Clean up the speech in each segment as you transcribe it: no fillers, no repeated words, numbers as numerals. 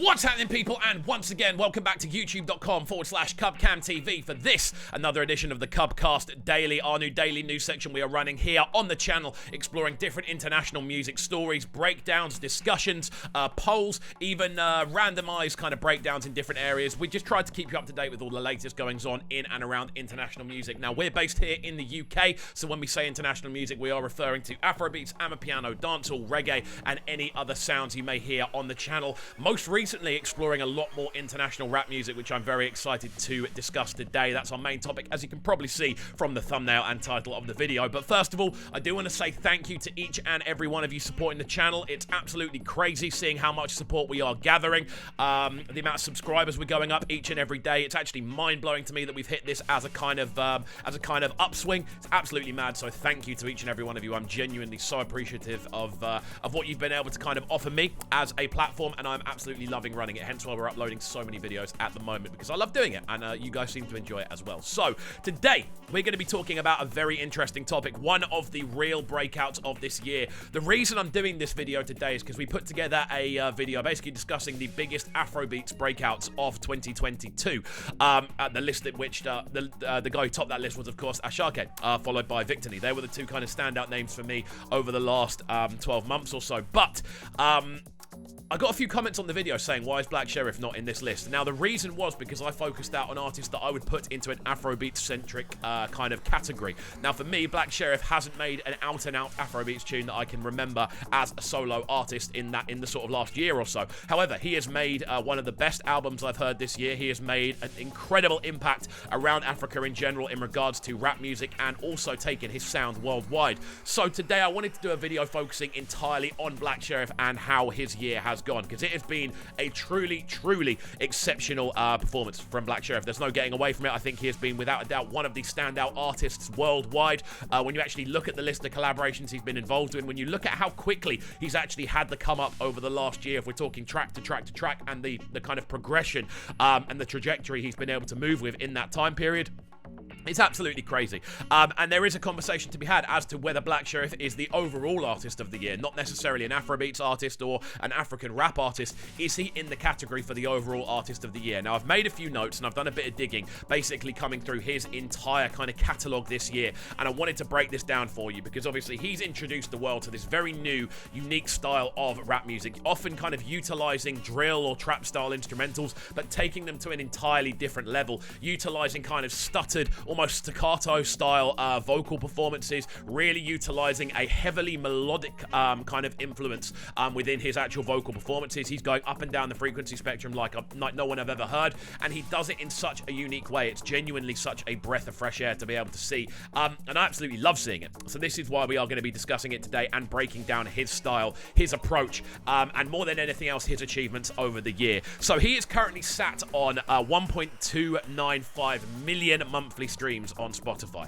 What's happening, people? And once again, welcome back to youtube.com/CubCamTV for this, another edition of the CubCast Daily, our new daily news section we are running here on the channel, exploring different international music stories, breakdowns, discussions, polls, even randomized kind of breakdowns in different areas. We just tried to keep you up to date with all the latest goings on in and around international music. Now, we're based here in the UK, so when we say international music, we are referring to Afrobeats, Amapiano, dancehall, reggae, and any other sounds you may hear on the channel. Most recently exploring a lot more international rap music, which I'm very excited to discuss today. That's our main topic, as you can probably see from the thumbnail and title of the video. But first of all, I do want to say thank you to each and every one of you supporting the channel. It's absolutely crazy seeing how much support we are gathering. The amount of subscribers we're going up each and every day. It's actually mind-blowing to me that we've hit this as a kind of upswing. It's absolutely mad. So thank you to each and every one of you. I'm genuinely so appreciative of what you've been able to kind of offer me as a platform, and I'm absolutely loving running it, hence why we're uploading so many videos at the moment, because I love doing it, and you guys seem to enjoy it as well. So today we're going to be talking about a very interesting topic, one of the real breakouts of this year. The reason I'm doing this video today is because we put together a video basically discussing the biggest Afrobeats breakouts of 2022. The list at which the guy who topped that list was, of course, Ashake, followed by Victony. They were the two kind of standout names for me over the last 12 months or so. But I got a few comments on the video saying, why is Black Sherif not in this list? Now, the reason was because I focused out on artists that I would put into an Afrobeat-centric kind of category. Now, for me, Black Sherif hasn't made an out-and-out Afrobeats tune that I can remember as a solo artist in the sort of last year or so. However, he has made one of the best albums I've heard this year. He has made an incredible impact around Africa in general in regards to rap music, and also taken his sound worldwide. So today I wanted to do a video focusing entirely on Black Sherif and how his year has gone, because it has been a truly exceptional performance from Black Sherif. There's no getting away from it. I think he has been without a doubt one of the standout artists worldwide. When you actually look at the list of collaborations he's been involved in, when you look at how quickly he's actually had the come up over the last year, if we're talking track to track to track, and the kind of progression and the trajectory he's been able to move with in that time period, it's absolutely crazy. And there is a conversation to be had as to whether Black Sherif is the overall artist of the year, not necessarily an Afrobeats artist or an African rap artist. Is he in the category for the overall artist of the year? Now, I've made a few notes and I've done a bit of digging, basically coming through his entire kind of catalogue this year, and I wanted to break this down for you, because obviously he's introduced the world to this very new, unique style of rap music, often kind of utilizing drill or trap style instrumentals, but taking them to an entirely different level, utilizing kind of stuttered, almost staccato style vocal performances, really utilizing a heavily melodic kind of influence within his actual vocal performances. He's going up and down the frequency spectrum like no one I've ever heard, and he does it in such a unique way. It's genuinely such a breath of fresh air to be able to see, and I absolutely love seeing it. So this is why we are going to be discussing it today and breaking down his style, his approach, and more than anything else, his achievements over the year. So he is currently sat on 1.295 million monthly streams on Spotify.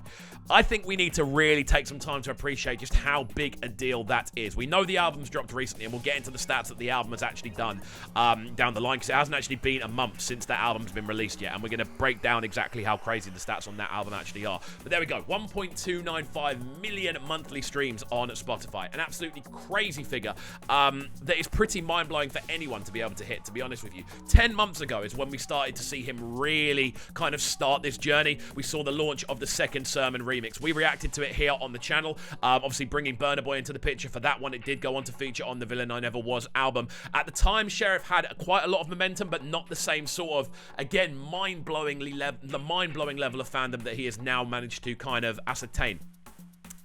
I think we need to really take some time to appreciate just how big a deal that is. We know the album's dropped recently, and we'll get into the stats that the album has actually done down the line, because it hasn't actually been a month since that album's been released yet, and we're going to break down exactly how crazy the stats on that album actually are. But there we go, 1.295 million monthly streams on Spotify. An absolutely crazy figure that is pretty mind-blowing for anyone to be able to hit, to be honest with you. 10 months ago is when we started to see him really kind of start this journey. We saw the launch of the second Sermon remix. We reacted to it here on the channel, obviously bringing Burna Boy into the picture for that one. It did go on to feature on the Villain I Never Was album. At the time, Sherif had quite a lot of momentum, but not the same sort of, again, mind-blowing level of fandom that he has now managed to kind of ascertain.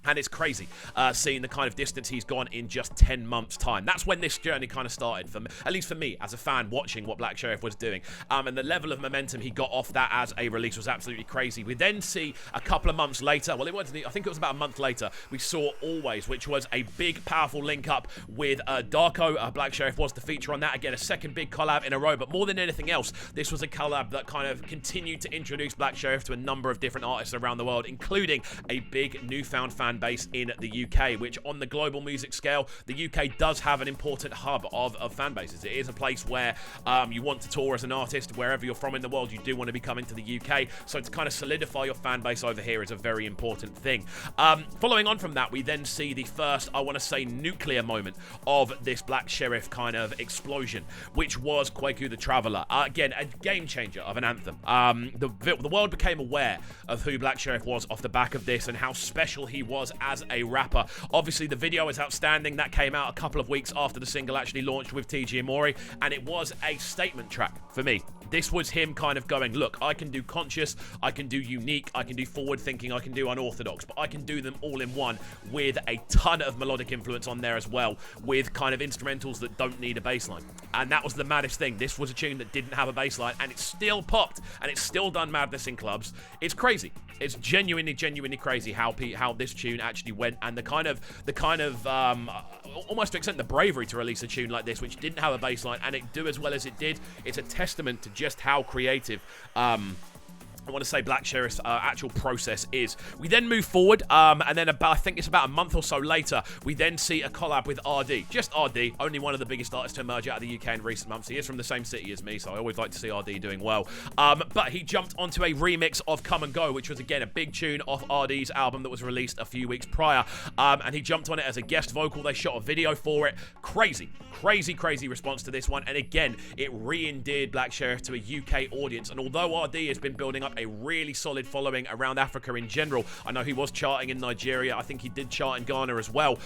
And it's crazy seeing the kind of distance he's gone in just 10 months' time. That's when this journey kind of started, for me, at least for me, as a fan watching what Black Sherif was doing. And the level of momentum he got off that as a release was absolutely crazy. We then see a couple of months later, well, it wasn't, I think it was about a month later, we saw Always, which was a big, powerful link-up with Darko. Black Sherif was the feature on that. Again, a second big collab in a row. But more than anything else, this was a collab that kind of continued to introduce Black Sherif to a number of different artists around the world, including a big newfound fan fan base in the UK, which on the global music scale, the UK does have an important hub of fan bases. It is a place where you want to tour as an artist. Wherever you're from in the world, you do want to be coming to the UK. So to kind of solidify your fan base over here is a very important thing. Following on from that, we then see the first, I want to say, nuclear moment of this Black SHERIF kind of explosion, which was Kwaku the Traveller. Again, a game changer of an anthem. The world became aware of who Black SHERIF was off the back of this and how special he was as a rapper. Obviously, the video is outstanding. That came out a couple of weeks after the single actually launched with TG Amori, and it was a statement track for me. This was him kind of going, look, I can do conscious, I can do unique, I can do forward thinking, I can do unorthodox, but I can do them all in one with a ton of melodic influence on there as well, with kind of instrumentals that don't need a bass line. And that was the maddest thing. This was a tune that didn't have a bass line, and it still popped, and it's still done madness in clubs. It's crazy. It's genuinely crazy how this tune actually went, and the kind of almost to extent the bravery to release a tune like this, which didn't have a bass line, and it do as well as it did. It's a testament to just how creative I want to say Black SHERIF's actual process is. We then move forward, and then I think it's about a month or so later, we then see a collab with RD. Just RD, only one of the biggest artists to emerge out of the UK in recent months. He is from the same city as me, so I always like to see RD doing well. But he jumped onto a remix of Come and Go, which was, again, a big tune off RD's album that was released a few weeks prior. And he jumped on it as a guest vocal. They shot a video for it. Crazy response to this one. And again, it re-endeared Black SHERIF to a UK audience. And although RD has been building up a really solid following around Africa in general, I know he was charting in Nigeria, I think he did chart in Ghana as well.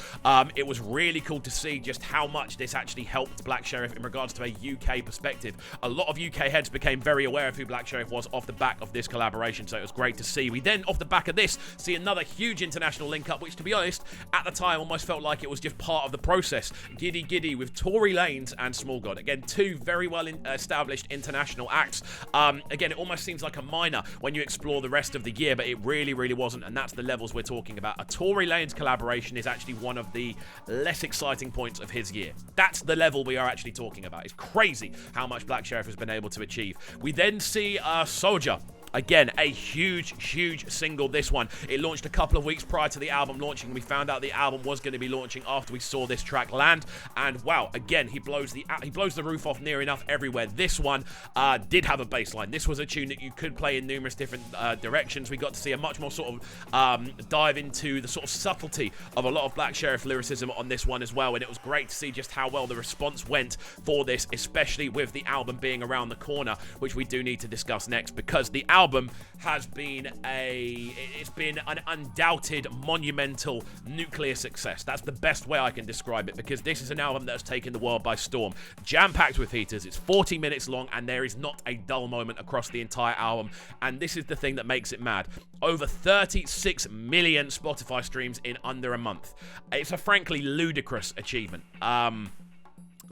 It was really cool to see just how much this actually helped Black SHERIF in regards to a UK perspective. A lot of UK heads became very aware of who Black SHERIF was off the back of this collaboration, so it was great to see. We then, off the back of this, see another huge international link-up, which, to be honest, at the time almost felt like it was just part of the process. Giddy Giddy with Tory Lanez and Small God. Again, two very well established international acts. Again, it almost seems like a minor when you explore the rest of the year, but it really wasn't, and that's the levels we're talking about. A Tory Lanez collaboration is actually one of the less exciting points of his year. That's the level we are actually talking about. It's crazy how much Black SHERIF has been able to achieve. We then see Soldier. Again, a huge single, this one. It launched a couple of weeks prior to the album launching, and we found out the album was going to be launching after we saw this track land. And wow, again, he blows the roof off near enough everywhere. This one did have a bass line. This was a tune that you could play in numerous different directions. We got to see a much more sort of dive into the sort of subtlety of a lot of Black SHERIF lyricism on this one as well, and it was great to see just how well the response went for this, especially with the album being around the corner, which we do need to discuss next, because the album has been an undoubted monumental nuclear success. That's the best way I can describe it, because this is an album that has taken the world by storm. Jam-packed with heaters, it's 40 minutes long, and there is not a dull moment across the entire album, and this is the thing that makes it mad. Over 36 million Spotify streams in under a month. It's a frankly ludicrous achievement. And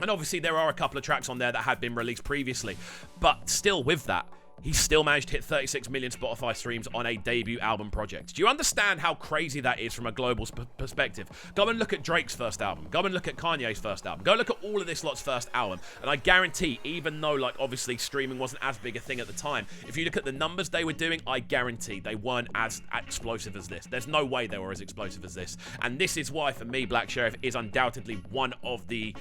obviously there are a couple of tracks on there that had been released previously, but still with that, he still managed to hit 36 million Spotify streams on a debut album project. Do you understand how crazy that is from a global perspective? Go and look at Drake's first album. Go and look at Kanye's first album. Go look at all of this lot's first album. And I guarantee, even though, like, obviously streaming wasn't as big a thing at the time, if you look at the numbers they were doing, I guarantee they weren't as explosive as this. There's no way they were as explosive as this. And this is why, for me, Black SHERIF is undoubtedly one of the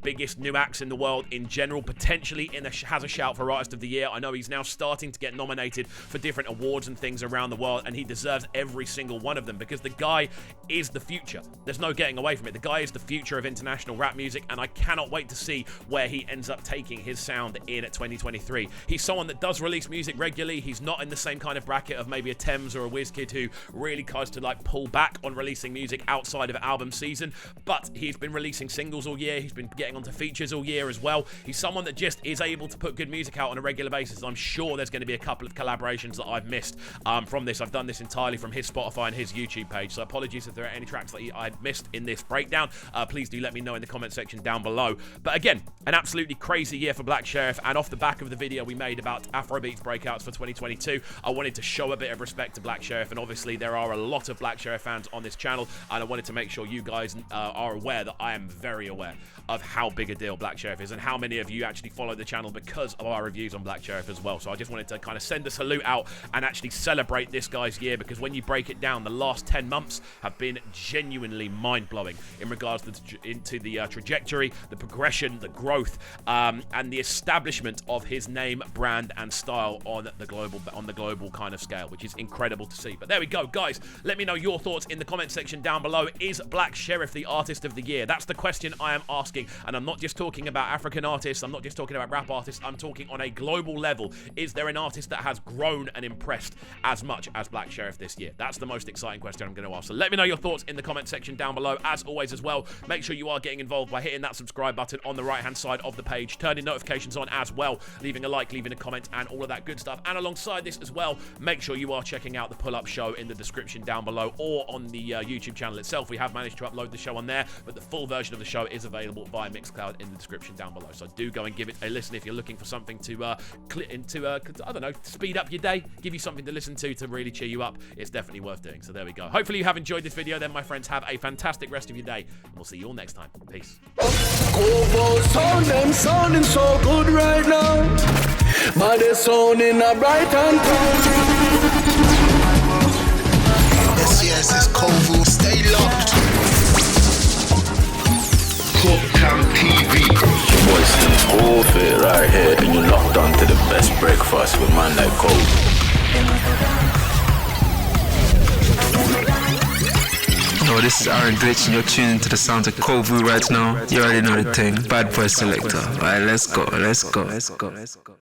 biggest new acts in the world in general, potentially has a shout for Artist of the Year. I know he's now starting to get nominated for different awards and things around the world, and he deserves every single one of them, because the guy is the future. There's no getting away from it. The guy is the future of international rap music, and I cannot wait to see where he ends up taking his sound in 2023. He's someone that does release music regularly. He's not in the same kind of bracket of maybe a Thames or a WizKid who really tries to like pull back on releasing music outside of album season, but he's been releasing singles all year. He's been getting onto features all year as well. He's someone that just is able to put good music out on a regular basis. I'm sure there's going to be a couple of collaborations that I've missed from this. I've done this entirely from his Spotify and his YouTube page, so apologies if there are any tracks that I missed in this breakdown. Please do let me know in the comment section down below. But again, an absolutely crazy year for Black SHERIF, and off the back of the video we made about Afrobeats breakouts for 2022, I wanted to show a bit of respect to Black SHERIF, and obviously there are a lot of Black SHERIF fans on this channel, and I wanted to make sure you guys are aware that I am very aware of how big a deal Black SHERIF is, and how many of you actually follow the channel because of our reviews on Black SHERIF as well. So I just wanted to kind of send a salute out and actually celebrate this guy's year, because when you break it down, the last 10 months have been genuinely mind-blowing in regards to the trajectory, the progression, the growth, and the establishment of his name, brand, and style on the global kind of scale, which is incredible to see. But there we go, guys. Let me know your thoughts in the comment section down below. Is Black Sherif the artist of the year? That's the question I am asking, and I'm not just talking about African artists. I'm not just talking about rap artists. I'm talking on a global level. Is there an artist that has grown and impressed as much as Black Sherif this year? That's the most exciting question I'm going to ask. So let me know your thoughts in the comment section down below. As always as well, make sure you are getting involved by hitting that subscribe button on the right hand side of the page, turning notifications on as well, leaving a like, leaving a comment, and all of that good stuff. And alongside this as well, make sure you are checking out the pull-up show in the description down below, or on the YouTube channel itself. We have managed to upload the show on there, but the full version of the show is available via Mixcloud in the description down below. So do go and give it a listen if you're looking for something to I don't know, speed up your day, give you something to listen to really cheer you up. It's definitely worth doing. So there we go. Hopefully you have enjoyed this video then, my friends. Have a fantastic rest of your day, and we'll see you all next time. Peace. Sound them sounding so good right now, but they're sounding a bright and Yes, it's Kovu. Stay locked. CubCast TV. Boys, them all fit right here, and you're locked on to the best breakfast with man like Kovu. Yo, this is Aaron Glitch, and you're tuning to the sounds of Kovu right now. You already know the thing. Bad boy selector. Alright, let's go.